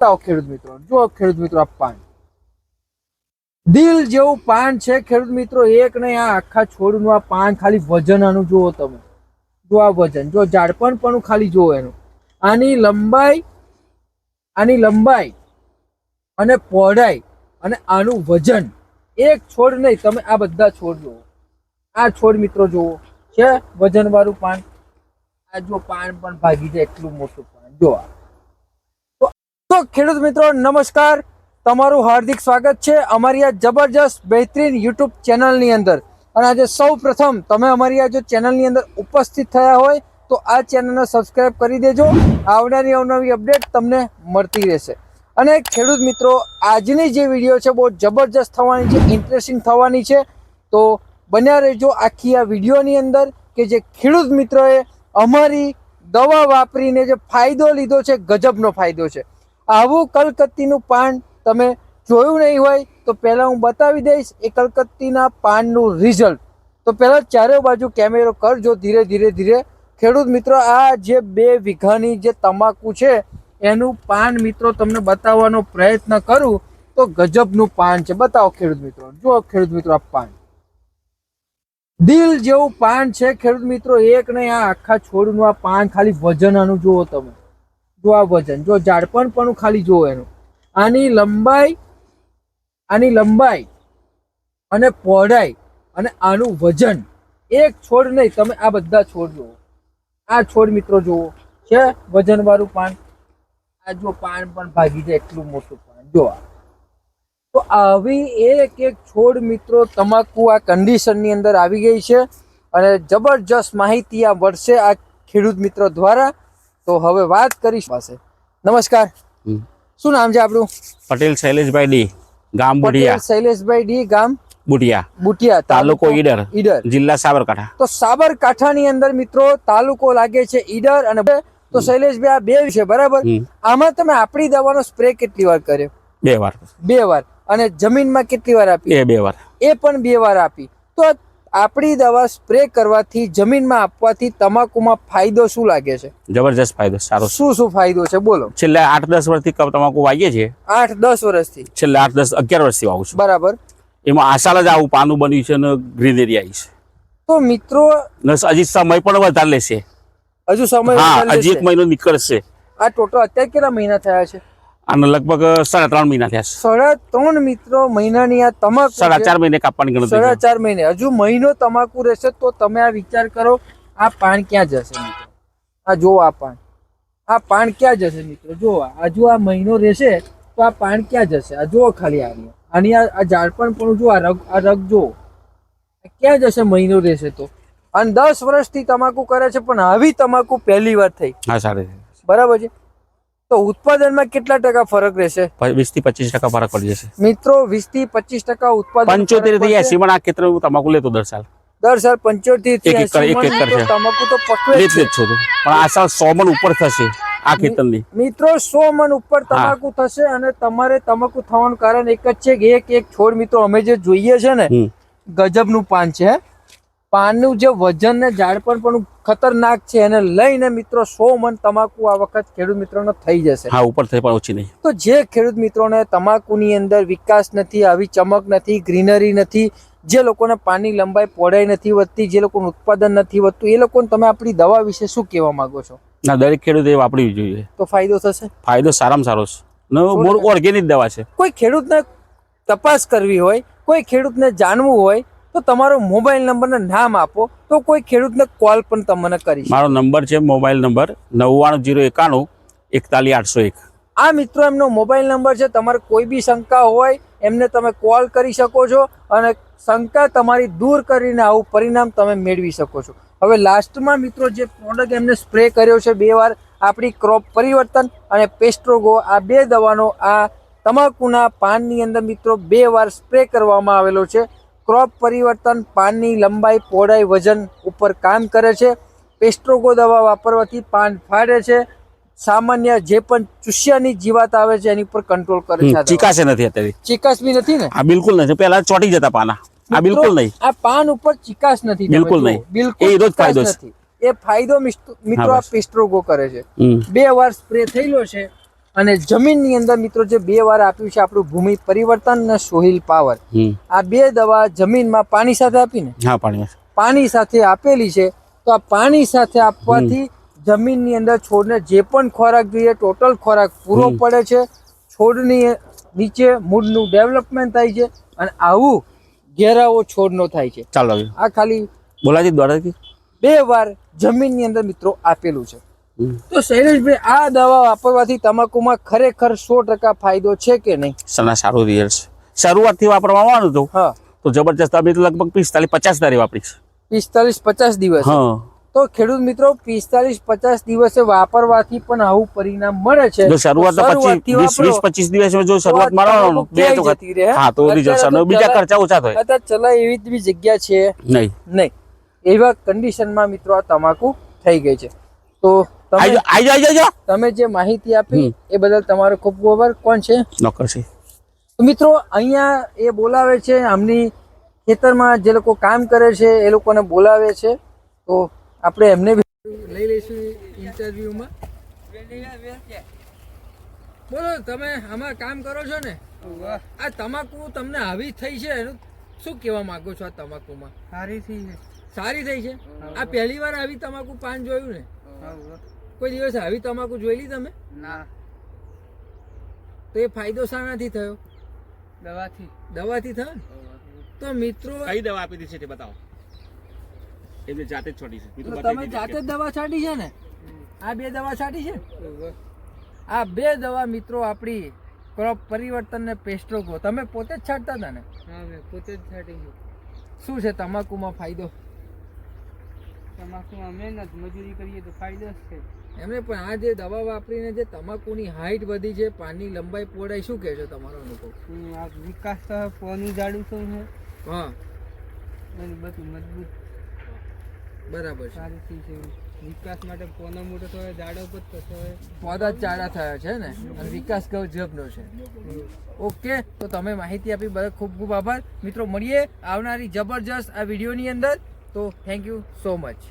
ખેડૂત મિત્રો જો ખેડૂત મિત્રો આ પાન દિલ જેવું પાન છે ખેડૂત મિત્રો, એક નહીં આ આખા છોડનું આ પાન ખાલી વજન આનું જુઓ તમે, જો આ વજન જો ઝાડપણ પણ ખાલી જુઓ એનું, આની લંબાઈ અને પહોળાઈ અને આનું વજન, એક છોડ નહીં તમે આ બધા છોડ જુઓ, આ છોડ મિત્રો જુઓ છે વજન વાળું પાન, આ જો પાન પણ ભાગી જાય એટલું મોટું પાન જો આ. તો ખેડૂત મિત્રો નમસ્કાર, તમારું હાર્દિક સ્વાગત છે અમારી આ જબરજસ્ત બહેતરીન યુટ્યુબ ચેનલની અંદર. અને આજે સૌ પ્રથમ તમે અમારી આ જો ચેનલની અંદર ઉપસ્થિત થયા હોય તો આ ચેનલને સબસ્ક્રાઇબ કરી દેજો, આવનારી અવનવી અપડેટ તમને મળતી રહેશે. અને ખેડૂત મિત્રો આજની જે વિડીયો છે બહુ જબરજસ્ત થવાની છે, ઇન્ટરેસ્ટિંગ થવાની છે, તો બન્યા રહેજો આખી આ વિડીયોની અંદર કે જે ખેડૂત મિત્રોએ અમારી દવા વાપરીને જે ફાયદો લીધો છે, ગજબનો ફાયદો છે. આવું કલકત્તીનું પાન તમે જોયું નહીં હોય તો પહેલાં હું બતાવી દઈશ એ કલકત્તીના પાનનું રિઝલ્ટ. તો પહેલાં ચારે બાજુ કેમેરો કરજો ધીરે ધીરે. ખેડૂત મિત્રો આ જે 2 વીઘાની જે તમાકુ છે એનું પાન મિત્રો તમને બતાવવાનો પ્રયત્ન કરું તો ગજબનું પાન છે. બતાવો ખેડૂત મિત્રો, જો ખેડૂત મિત્રો આ પાન દિલ જેવું પાન છે ખેડૂત મિત્રો, એક નહીં આ આખા છોડનું આ પાન ખાલી વજન આનું જુઓ તમે, જો આ વજન જો ઝાડપણ પણ ખાલી જુઓ એનું, આની લંબાઈ અને પહોળાઈ અને આનું વજન, એક છોડ નહીં તમે આ બધા છોડ જુઓ, આ છોડ મિત્રો જુઓ છે વજન વાળું પાન, આ જો પાન પણ ભાગી જાય એટલું મોટું પાન જો આ. તો આવી એક છોડ મિત્રો તમાકુ આ કન્ડિશનની અંદર આવી ગઈ છે અને જબરજસ્ત માહિતી આ વર્ષે આ ખેડૂત મિત્રો દ્વારા. તો હવે વાત કરીશ પાસે. નમસ્કાર, શું નામ છે આપણું? પટેલ શૈલેષભાઈ ડી, ગામ બુટિયા. શૈલેષભાઈ ડી, ગામ બુટિયા, તાલુકો ઈડર, જિલ્લા સાબરકાંઠા. તો સાબરકાંઠાની અંદર મિત્રો તાલુકો લાગે છે ઈડર. અને તો શૈલેષભાઈ આ 2 વિશે બરાબર, આમાં તમે આપણી દવાનો સ્પ્રે કેટલી વાર કર્યો? 2 વાર. અને જમીનમાં કેટલી વાર આપી? 2 વાર. એ પણ 2 વાર આપી. તો આપણી દવા સ્પ્રે કરવાથી જમીનમાં આપવાથી તમાકુમાં ફાયદો શું લાગે છે? જબરજસ્ત ફાયદો, સારો. શું ફાયદો છે બોલો? છેલ્લા 8-10 વર્ષથી તમાકુ વાવીએ છીએ. 8-10 વર્ષથી? છેલ્લા 8-10-11 વર્ષથી વાવું છું. બરાબર. એમાં આશાલ જ આવું પાનું બન્યું છે અને ગ્રીનરી આવી છે. તો મિત્રો હજી સમય પણ વધારે લેશે. હજુ સમય? હા, હજી 1 મહિનો નીકળશે. આ ટોટલ અત્યારે કેટલા મહિના થયા છે? આને લગભગ 3.5 મહિના થયા છે. 3.5 મિત્રો મહિનાની આ તમાકુ 4.5 મહિને કાપવાની ગણતરી. 4.5 મહિને હજુ મહિનો તમાકુ રહેશે. તો તમે આ વિચાર કરો આ પાન ક્યાં જશે મિત્રો? આ જો આ પાન ક્યાં જશે મિત્રો? જો હજુ આ મહિનો રહેશે તો આ પાન ક્યાં જશે? આ જો ખાલી આની આ ઝાડપણ પણ જો આ રગ જો ક્યાં જશે મહિનો રહેશે તો. અને 10 વર્ષથી તમાકુ કરે છે પણ આવી તમાકુ પહેલી વાર થઈ. હા, સારી. બરાબર છે. તો ઉત્પાદનમાં કેટલા ટકા ફરક રહેશે? 20 થી 25% ફરક પડી જશે મિત્રો. 20 થી 25% ઉત્પાદન. 75 થી 80 માં આ ખેતર તમાકુ લેતો દર સાલ 75 થી 80 તમાકુ તો પકવે જ છે. પણ આ સાલ 100 મણ ઉપર થશે આ ખેતરની. મિત્રો 100 મણ ઉપર તમાકુ થશે. અને તમારે તમાકુ થવાનું કારણ એક જ છે કે એક છોડ મિત્રો અમે જે જોઈએ છે ને ગજબનું પાન છે. પાનનું જે વજન ને ઝાડપણ પણ ખતરનાક છે. એને લઈને મિત્રો 100 મણ તમાકુ આ વખત ખેડૂત મિત્રોનો થઈ જશે. હા, ઉપર થઈ પણ ઓછી નહીં. તો જે ખેડૂત મિત્રોને તમાકુની અંદર વિકાસ નથી, આવી ચમક નથી, ગ્રીનરી નથી, જે લોકોને પાનની લંબાઈ પહોળાઈ નથી વધતી, જે લોકોનું ઉત્પાદન નથી વધતું, એ લોકોને તમે આપણી દવા વિશે શું કહેવા માંગો છો? ના, દરેક ખેડૂતે વાપરવી જોઈએ. તો ફાયદો થશે? ફાયદો સારામાં સારો છે. ઓર્ગેનિક દવા છે. કોઈ ખેડૂતને તપાસ કરવી હોય, કોઈ ખેડૂતને જાણવું હોય તો તમારો મોબાઈલ નંબર ને નામ આપો તો કોઈ ખેડૂતને કોલ પણ તમને કરી શકે. મારો નંબર છે મોબાઈલ નંબર 99091 41801. આ મિત્રો એમનો મોબાઈલ નંબર છે. તમારે કોઈ બી શંકા હોય એમને તમે કોલ કરી શકો છો અને શંકા તમારી દૂર કરીને આવું પરિણામ તમે મેળવી શકો છો. હવે લાસ્ટમાં મિત્રો જે પ્રોડક્ટ એમને સ્પ્રે કર્યો છે 2 વાર, આપણી ક્રોપ પરિવર્તન અને પેસ્ટ્રોગો, આ 2 દવાનો આ તમાકુના પાનની અંદર મિત્રો 2 વાર સ્પ્રે કરવામાં આવેલો છે. ક્રોપ પરિવર્તન પાનની લંબાઈ, પહોળાઈ, વજન ઉપર કામ કરે છે. પેસ્ટ્રોગો દવા વાપરવાથી પાન ફાડે છે. સામાન્ય જે પણ ચૂસ્યાની જીવાત આવે છે એની ઉપર કંટ્રોલ કરે છે. ચીકાશે નથી અત્યારે? ચીકાશ બી નથી ને? આ બિલકુલ નથી. પહેલા ચોટી જતા પાના, આ બિલકુલ નહીં. આ પાન ઉપર ચીકાશ નથી, બિલકુલ નહીં. બિલકુલ એ રોજ ફાયદો છે. એ ફાયદો મિત્રો આ પેસ્ટ્રોગો કરે છે. 2 વાર સ્પ્રે થયેલો છે અને જમીનની અંદર મિત્રો જે 2 વાર આપ્યું છે આપણું ભૂમિ પરિવર્તન અને સોઇલ પાવર, આ 2 દવા જમીનમાં પાણી સાથે આપીને હા પાણી સાથે આપેલી છે. તો આ પાણી સાથે આપવાથી જમીનની અંદર છોડને જે પણ ખોરાક જોઈએ ટોટલ ખોરાક પૂરો પડે છે. છોડની નીચે મૂળનું ડેવલપમેન્ટ થાય છે અને આવું ઘેરાવો છોડનો થાય છે. ચાલો આ ખાલી બોલાજી દ્વારાજી 2 વાર જમીનની અંદર મિત્રો આપેલું છે. તો શૈલેષભાઈ, આ દવા વાપરવાથી તમાકુમાં ખરેખર 100% ફાયદો છે કે નહીં? સારું રિઝલ્ટ છે. શરૂઆતથી વાપરવામાં આવવાનું હતું હા, તો જબરજસ્ત અમે તો લગભગ 45-50 દારી વાપરીશ. 45-50 દિવસ. હા, તો ખેડૂત મિત્રો 45-50 દિવસે વાપરવાથી પણ આવું પરિણામ મળે છે. જો શરૂઆત તો 20-25 દિવસમાં જો શરૂઆત મારવાનું બે તો હા તો રિઝલ્ટ અને બીજા ખર્ચા ઓછા થાય. અત્યારે ચલાય એવી બી જગ્યા છે નહીં. એવા કન્ડિશનમાં મિત્રો આ તમાકુ થઈ ગઈ છે. તો તમે જે માહિતી આપી એ બદલ તમારો ખૂબ ખૂબ આભાર. કોણ છે? નોકરસિંહ. તો મિત્રો અહીંયા એ બોલાવે છે, આમની ખેતરમાં જે લોકો કામ કરે છે એ લોકોને બોલાવે છે. તો આપણે એમને લઈ લઈશું ઇન્ટરવ્યુમાં. બોલો, તમે આમાં કામ કરો છો ને? આ તમાકુ તમને આવી થઈ છે એનું શું કહેવા માંગો છો? આ તમાકુમાં સારી થઈ છે. આ પહેલી વાર આવી તમાકુ પાન જોયું ને? કોઈ દિવસ આવી તમાકુ જોયેલી તમે? ના. તો એ ફાયદો શાનાથી થયો? દવાથી થયો ને? તો મિત્રો કઈ દવા આપી દીધી છે તે બતાવો. એમને જાતે જ છોડી છે. તમે જાતે જ દવા છાંટી છે ને? આ 2 દવા છાંટી છે? આ 2 દવા મિત્રો આપણી ક્રોપ પરિવર્તન ને પેસ્ટ્રોકો તમે પોતે જ છાંટતા હતા ને? હા, મેં પોતે જ છાંટી છે. શું છે તમાકુમાં ફાયદો? તમાકુમાં મહેનત મજૂરી કરીએ તો ફાયદો જ છે. એમને પણ આ જે દવા વાપરીને જે તમાકુની હાઈટ વધી છે, પાનની લંબાઈ પહોળાઈ, શું કહેશો તમારો અનુભવ? આ વિકાસ તો પોનું જાડું શું છે, હા, અને બધું મજબૂત બરાબર છે. સારું થઈ છે. વિકાસ માટે પોનો મોટો થયો, જાડો પણ થતો હોય, પોદા જ જાડા થયા છે ને, અને વિકાસ ગજબનો છે. ઓકે, તો તમે માહિતી આપી બદલ ખૂબ ખૂબ આભાર. મિત્રો મળીએ આવનારી જબરજસ્ત આ વિડીયોની અંદર. તો થેન્ક યુ સો મચ.